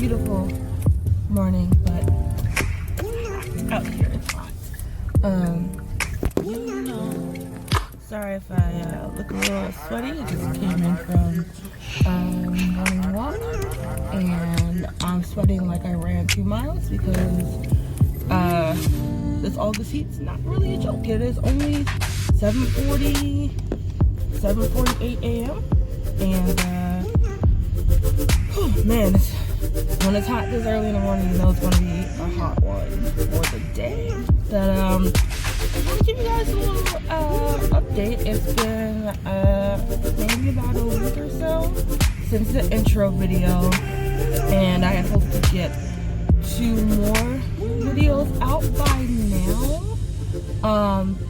beautiful morning, but out here it's hot. Sorry if I look a little sweaty. I just came in from morning walk, and I'm sweating like I ran 2 miles because this August heat's not really a joke. It is only 7:48 a.m. and man, when it's hot this early in the morning, you know it's gonna be a hot one for the day. But I'm gonna give you guys a little update. It's been maybe about a week or so since the intro video, and I had hoped to get 2 more videos out by now.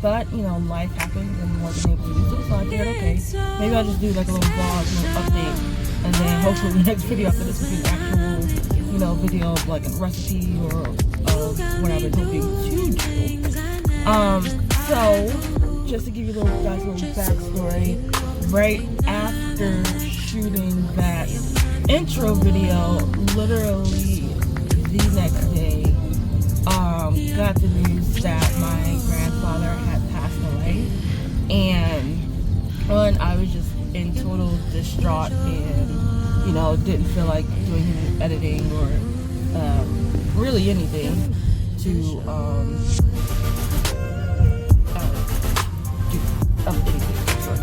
But you know, life happens and wasn't able to do so. So I figured, okay, maybe I'll just do like a little vlog, little update, and then hopefully the next video after this will be an actual, you know, video of like a recipe or whatever. Don't be too true. So just to give you guys a little backstory, right after shooting that intro video, literally the next day, got the news that my grandfather had passed away, and I was just in total distraught, and you know, didn't feel like doing any editing or really anything to do anything.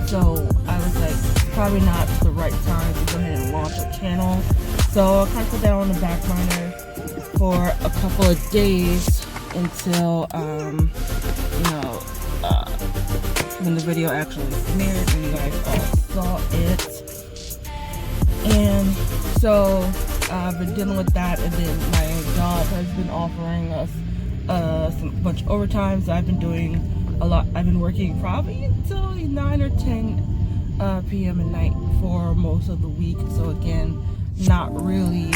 So I was like, probably not the right time to go ahead and launch a channel. So I kind of put that on the back burner for a couple of days until you know, when the video actually premiered and you guys all saw it. And so I've been dealing with that, and then my job has been offering us some bunch of overtime, so I've been doing a lot. I've been working probably until 9 or 10 p.m. at night for most of the week. So again, not really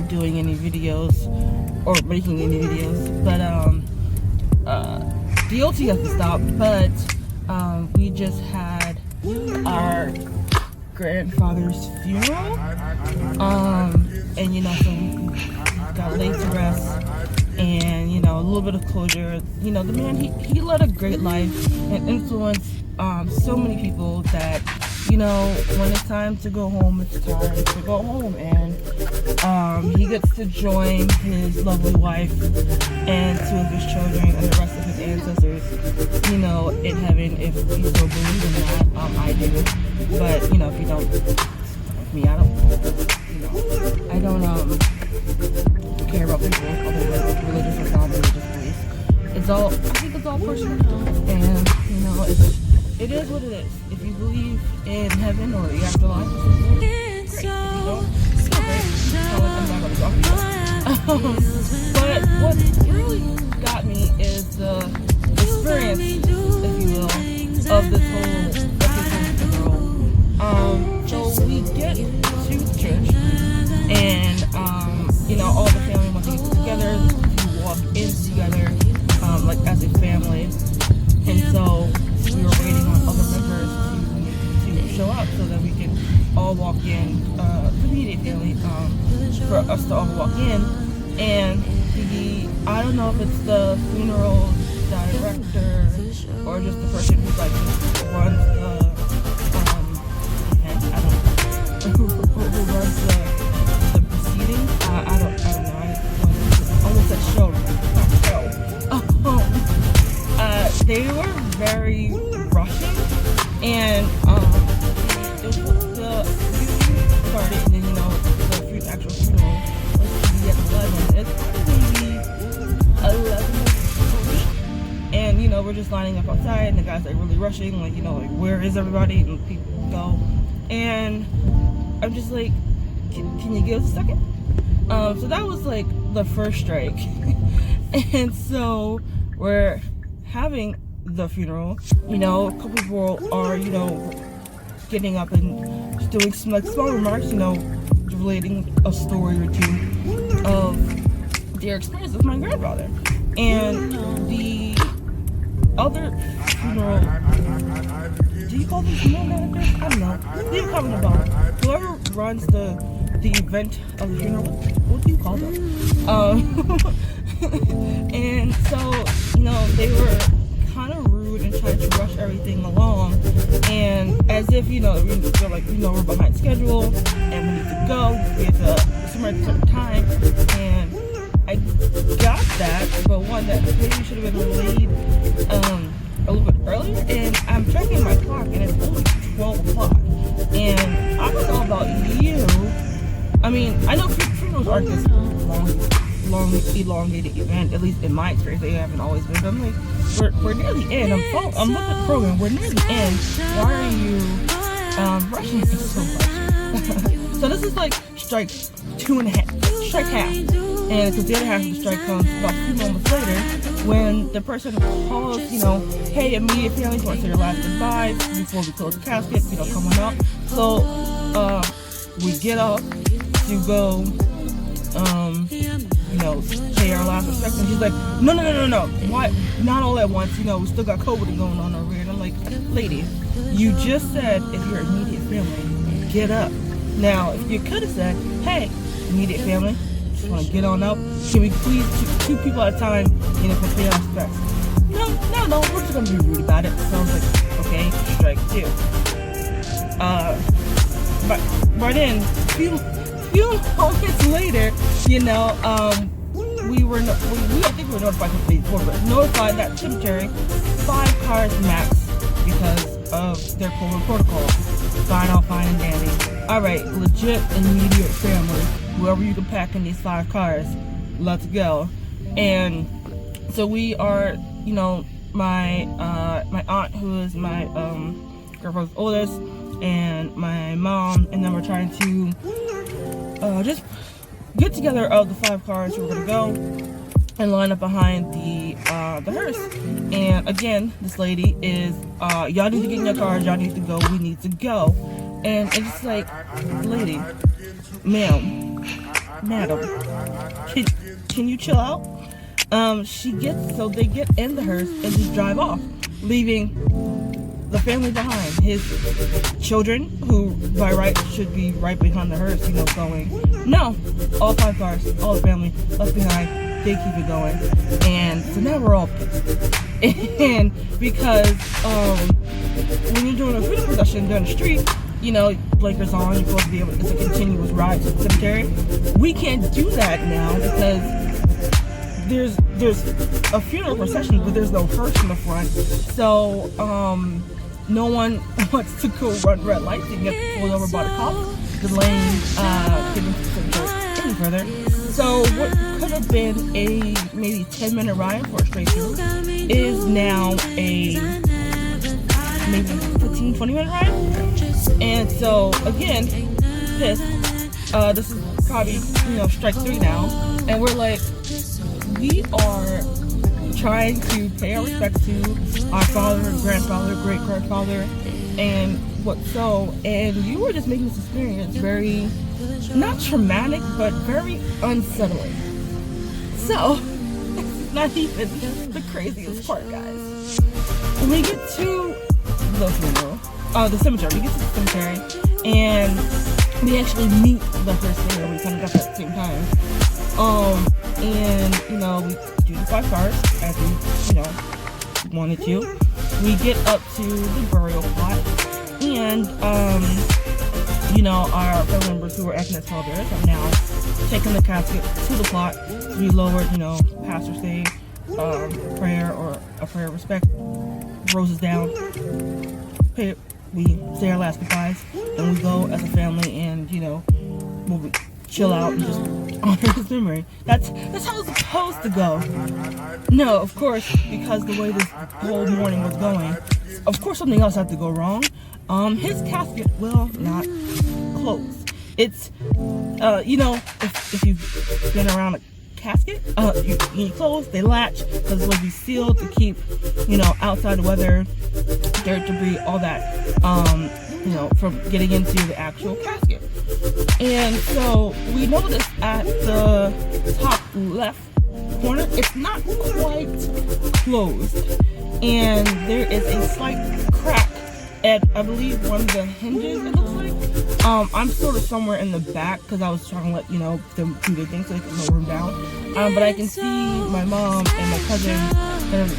doing any videos or making any videos, but DOT has to stop. But we just had our grandfather's funeral, and you know, so we got laid to rest, and you know, a little bit of closure. You know, the man, he led a great life and influenced so many people that, you know, when it's time to go home, it's time to go home. And he gets to join his lovely wife and 2 of his children and the rest of his ancestors, you know, in heaven, if you still believe in that. I do, but you know, if you don't, like me, I don't, you know, I don't care about people other than religious or non-religious beliefs. It's all, I think it's all personal, and you know, it is what it is. If you believe in heaven or the afterlife, great. If you don't, it's still great. I'm not going to talk to you. But what really got me is the experience, if you will, of this whole funeral. So we get to the church, and you know, all the family wants to get together to walk in together, like as a family. And so we were waiting on other members to show up so that we can all walk in, the immediate family, for us to all walk in. And I don't know if it's the funeral director or just the person who like runs who runs the proceedings. I don't know. I almost said show. They were very rushing, and the funeral started, and then, you know, the actual funeral was to be at 11. It's probably 11:30, and you know, we're just lining up outside, and the guys are really rushing, like, you know, like, where is everybody? And people go, and I'm just like, can you give us a second? So that was like the first strike, and so we're having the funeral, you know, a couple people are, you know, getting up and just doing some like small remarks, you know, relating a story or 2 of their experience with my grandfather. And the other funeral, do you call them funeral managers? I don't know. Leave a comment about whoever runs the the event of the funeral. What do you call them? And so, they were kind of rude and trying to rush everything along, and as if they're like, we're behind schedule and we need to go. We have to somewhere at a certain time, and I got that, but one that maybe should have been relayed a little bit earlier. And I'm checking my clock, and it's only 12 o'clock. And I don't know about you. I mean, I know funerals aren't this long, elongated event. At least in my experience, they haven't always been. But I'm like, we're near the end. I'm looking at the program. We're near the end. Why are you rushing it so much? So this is like strike 2.5, strike half. And because the other half of the strike comes about a few moments later, when the person calls, hey, immediate family, want to say your last goodbyes before we close the casket, come on up. So we get up to go, say our last respects, and she's like, no. Why? Not all at once. We still got COVID going on over here. And I'm like, lady, you just said if you're immediate family, get up. Now, if you could have said, hey, immediate family, just want to get on up. Can we please two people at a time, pay our respects? No, we're just going to be rude about it. So I was like, okay, strike 2. But then, a few moments later, I think we were notified before, but notified that cemetery 5 cars max because of their COVID protocol. All fine and dandy. All right, legit immediate family. Whoever you can pack in these 5 cars, let's go. And so we are, my aunt, who is my grandfather's oldest, and my mom, and then we're trying to just get together of the 5 cars who are gonna go and line up behind the hearse. And again, this lady is, y'all need to get in your cars, y'all need to go, we need to go. And it's like, lady, madam, can you chill out? So they get in the hearse and just drive off, leaving the family behind. His children, who by right should be right behind the hearse, going, no, all 5 cars, all the family left behind, they keep it going. And so now we're all pissed. And because when you're doing a funeral procession down the street, blinkers on, you're supposed to be able, it's a continuous ride to the cemetery. We can't do that now because there's a funeral procession, but there's no hearse in the front. So no one wants to go run red lights and get pulled over by the cops, delaying getting to the cemetery any further. So what could have been a maybe 10-minute ride for a straight through is now a maybe 15-20-minute ride. And so again, pissed. This is probably strike 3 now, and we're like, we are trying to pay our respects to our father, grandfather, great grandfather, and and you were just making this experience very, not traumatic, but very unsettling. So it's not even the craziest part, guys. When we get to the cemetery, we get to the cemetery, and we actually meet the hearse there. We kind of got that at the same time. And we do the 5 cars as we wanted to. We get up to the burial plot, and our family members who were acting as pallbearers have now taken the casket to the plot. We lowered, pastor say prayer or a prayer of respect, roses down, we say our last goodbyes, and we go as a family, and we'll chill out and just honor his memory. That's how it's supposed to go. No, of course, because the way this whole morning was going, of course something else had to go wrong. His casket will not close. It's if you've been around a casket, you close, they latch because it will be sealed to keep outside weather, dirt, debris, all that from getting into the actual casket. And so we noticed at the top left corner, it's not quite closed, and there is a slight crack at, I believe, one of the hinges, it looks like. I'm sort of somewhere in the back because I was trying to let them do their thing so they can lower him down. But I can see my mom and my cousin and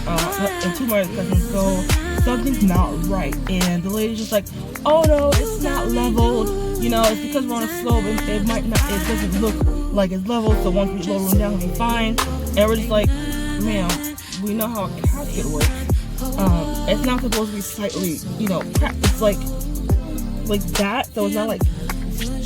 two of my cousins go, something's not right, and the lady's just like, oh no, it's not leveled. It's because we're on a slope and it doesn't look like it's leveled. So once we lower him down, we'll be fine. And we're just like, ma'am, we know how a casket works. It's not supposed to be slightly, cracked. It's like that, so it's not like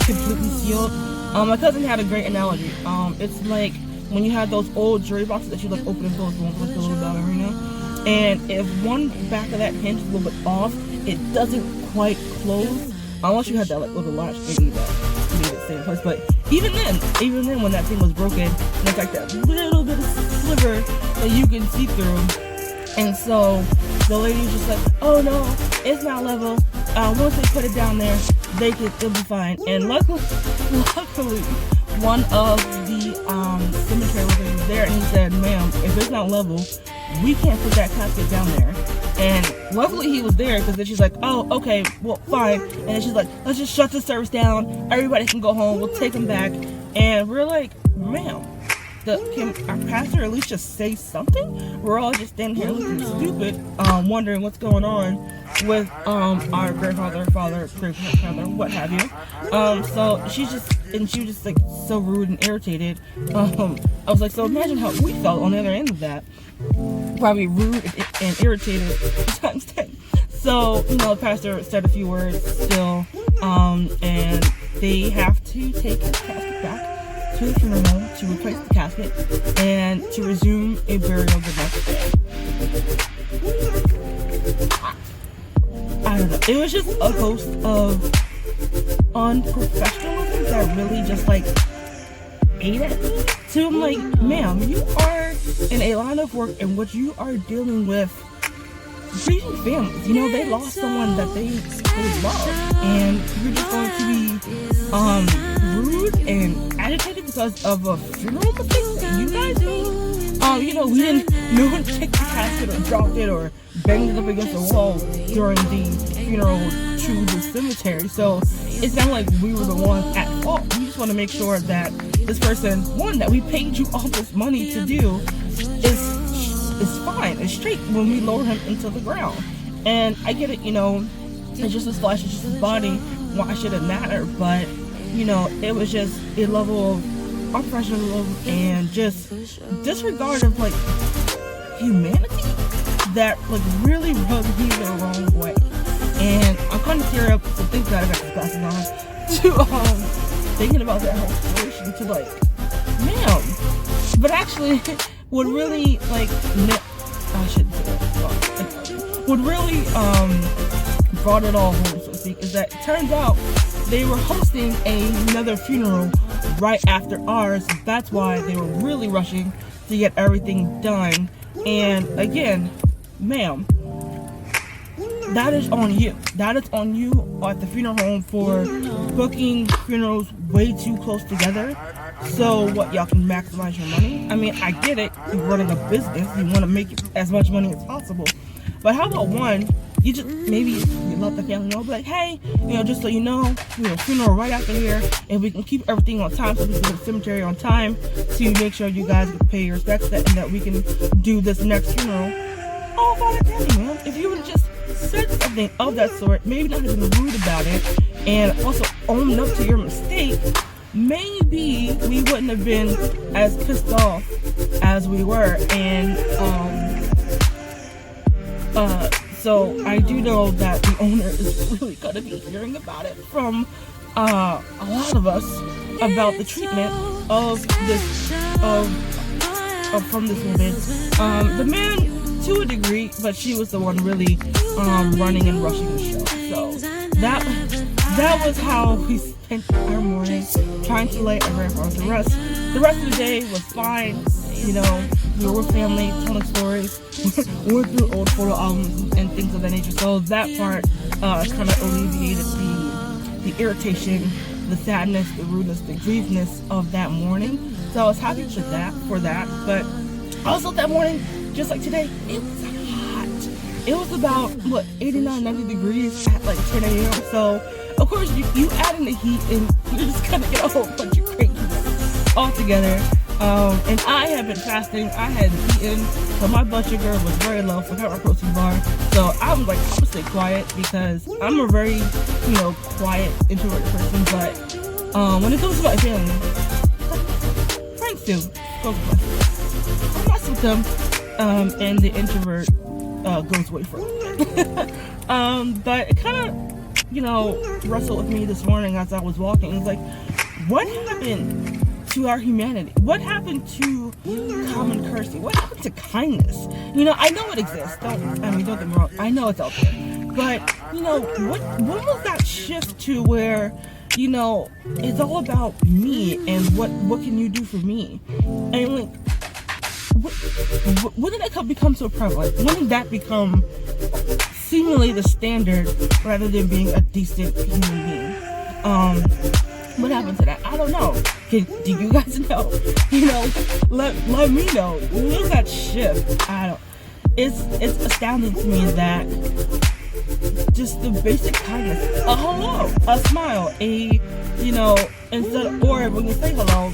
completely sealed. My cousin had a great analogy. It's like when you have those old jewelry boxes that you like open and close, like a little ballerina. And if one back of that hinge is a little bit off, it doesn't quite close. Unless you had that like little latch maybe that made it stay in place. But even then, when that thing was broken, there's like that little bit of sliver that you can see through. And so the lady was just like, oh no, it's not level. Once they put it down there, it'll be fine. And luckily, one of the cemetery workers was there, and he said, ma'am, if it's not level, we can't put that casket down there. And luckily he was there, because then she's like, oh, okay, well, fine. And then she's like, let's just shut the service down. Everybody can go home. We'll take him back. And we're like, ma'am, can our pastor at least just say something? We're all just standing here looking stupid, wondering what's going on with our grandfather, father, great-grandfather, what have you. So she was just like so rude and irritated. I was like, so imagine how we felt on the other end of that. Probably rude and irritated times 10. So, the pastor said a few words still, and they have to take his casket back to the funeral home to replace the casket and to resume a burial the next day. I don't know. It was just a host of unprofessionalism that really just like ate at me. So I'm like, ma'am, you are in a line of work in which you are dealing with grieving families. They lost someone that they love, and you're just going to be rude and agitated because of a funeral mistake that you guys made. We didn't, no one kicked the casket or dropped it or banged it up against the wall during the funeral to the cemetery. So it's not like we were the ones at fault. We just want to make sure that this person, one, that we paid you all this money to do, is fine, is straight when we lower him into the ground. And I get it, it's just his flesh, it's just his body. Why should it matter? But it was just a level of unprofessionalism and just disregard of like humanity that like really rubbed me the wrong way. And I'm kind of tearing up to think that I got the glasses on to thinking about that whole situation to like, ma'am. But actually, what really like I shouldn't say that. What really brought it all home, so to speak, is that it turns out they were hosting another funeral right after ours. That's why they were really rushing to get everything done. And again, ma'am, that is on you. That is on you at the funeral home for booking funerals way too close together. So what, y'all can maximize your money? I mean, I get it. You're running a business. You want to make as much money as possible. But how about one, you just, maybe you let the family know, be like, hey, just so you know, funeral right after here, and we can keep everything on time so we can go to the cemetery on time to make sure you guys get to pay your respects and that we can do this next funeral. Oh, Father Danny, man, if you would have just said something of that sort, maybe not have been rude about it, and also owned up to your mistake, maybe we wouldn't have been as pissed off as we were. And so I do know that the owner is really gonna be hearing about it from a lot of us about the treatment of this from this woman. The man to a degree, but she was the one really running and rushing the show. So that was how we spent our morning trying to lay our grandfather to rest. The rest of the day was fine. We were with family, telling stories, we went through old photo albums and things of that nature. So that part kind of alleviated the irritation, the sadness, the rudeness, the grievedness of that morning. So I was happy for that. But also that morning, just like today, it was hot. It was about 89, 90 degrees at like 10 a.m. So of course, you add in the heat, and you're just gonna get a whole bunch of crankiness all together. And I have been fasting. I hadn't eaten, so my blood sugar was very low. Forgot my protein bar, so I was like, I'm gonna stay quiet because I'm a very, quiet, introverted person. But when it comes to my family, friends too, I mess with them, and the introvert goes way further. But it kind of, wrestled with me this morning as I was walking. It's like, what happened to our humanity? What happened to common courtesy? What happened to kindness? I know it exists. Don't get me wrong. I know it's out there. But, what was that shift to where, it's all about me and what can you do for me? And like, when did that become so prevalent? When did that become seemingly the standard rather than being a decent human being? What happened to that? I don't know. Do you guys know? Let me know. When was that shift? It's astounding to me that just the basic kindness, a hello, a smile, instead of, or when you say hello,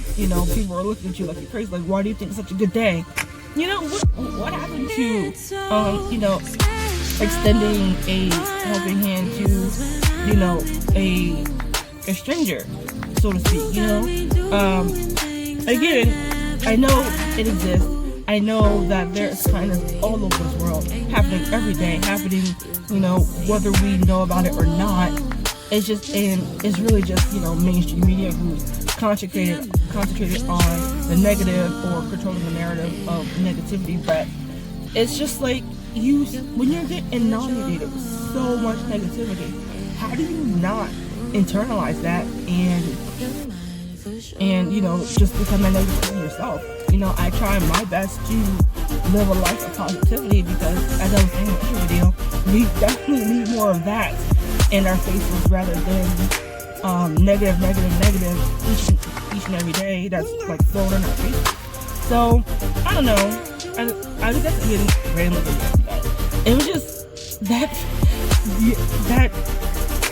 people are looking at you like you're crazy. Like, why do you think it's such a good day? What happened to, extending a helping hand to, a stranger, so to speak, Again, I know it exists. I know that there's kindness all over this world, happening every day, whether we know about it or not. It's really just, mainstream media who's concentrated on the negative or controlling the narrative of negativity. But it's just like, when you're getting inundated with so much negativity, how do you not internalize that and just become a negative person yourself? I try my best to live a life of positivity because, as I was saying in the video, we definitely need more of that in our faces rather than negative each and every day that's like thrown in our faces. So I don't know. I think that's getting randomly into that. It was just that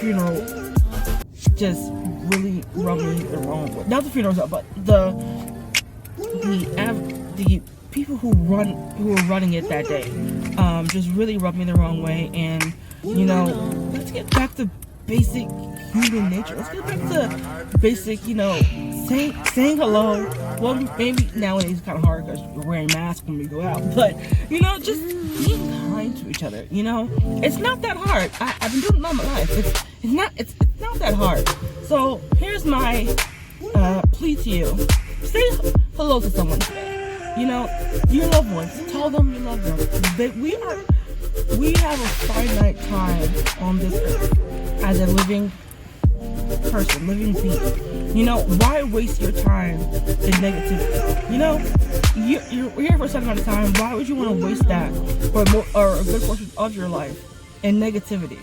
funeral just really rubbed me the wrong way. Not the funerals, but the people who were running it that day just really rubbed me the wrong way. And let's get back to basic human nature. Let's get back to basic, saying hello. Well, maybe nowadays it's kind of hard because we're wearing masks when we go out, but just being kind to each other. It's not that hard. I've been doing it all my life. It's not that hard. So here's my plea to you: say hello to someone today. Your loved ones. Tell them you love them. We have a finite time on this earth as a living person, living being. Why waste your time in negativity? You're here for a certain amount of time. Why would you want to waste that or a good portion of your life in negativity?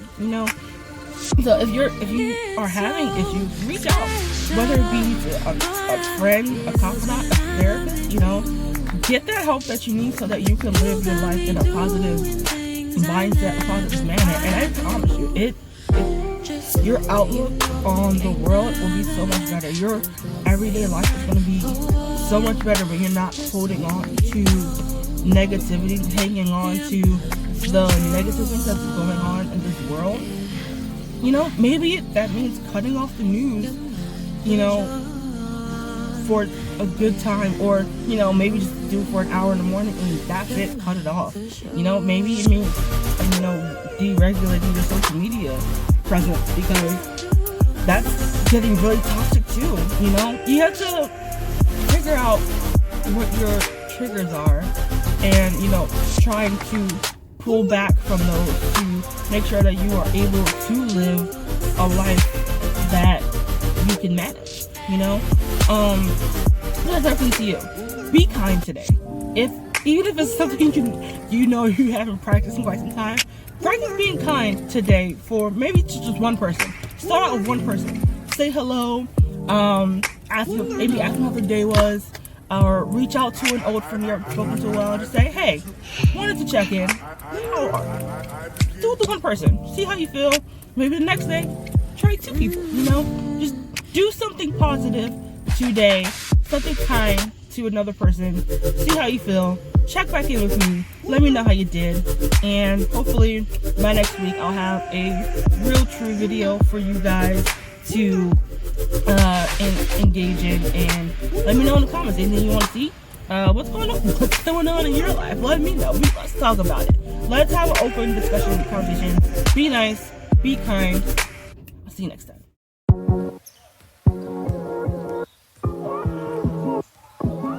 So if you are having issues, reach out, whether it be to a friend, a confidant, a therapist. Get that help that you need so that you can live your life in a positive mindset, a positive manner. And I promise you, your outlook on the world will be so much better. Your everyday life is going to be so much better when you're not holding on to negativity, hanging on to the negative things that's going on in this world. Maybe that means cutting off the news, for a good time, or maybe just do it for an hour in the morning and that's it, cut it off. Maybe it means deregulating your social media presence, because that's getting really toxic too. You have to figure out what your triggers are and trying to pull back from those to make sure that you are able to live a life that you can manage. That's our plea to you. Be kind today. Even if it's something you haven't practiced in quite some time, practice being kind today for maybe to just one person. Start out with one person. Say hello. Ask them how their day was, or reach out to an old friend you haven't spoken to a while and just say, hey, wanted to check in. How are you? Do it to one person. See how you feel. Maybe the next day, try like 2 people, you know? Just do something positive today, something kind to another person, see how you feel, check back in with me, let me know how you did, and hopefully by next week I'll have a real true video for you guys to engage in, and let me know in the comments anything you want to see. What's going on in your life? Let me know. Let's talk about it. Let's have an open discussion, conversation. Be nice, be kind. I'll see you next time.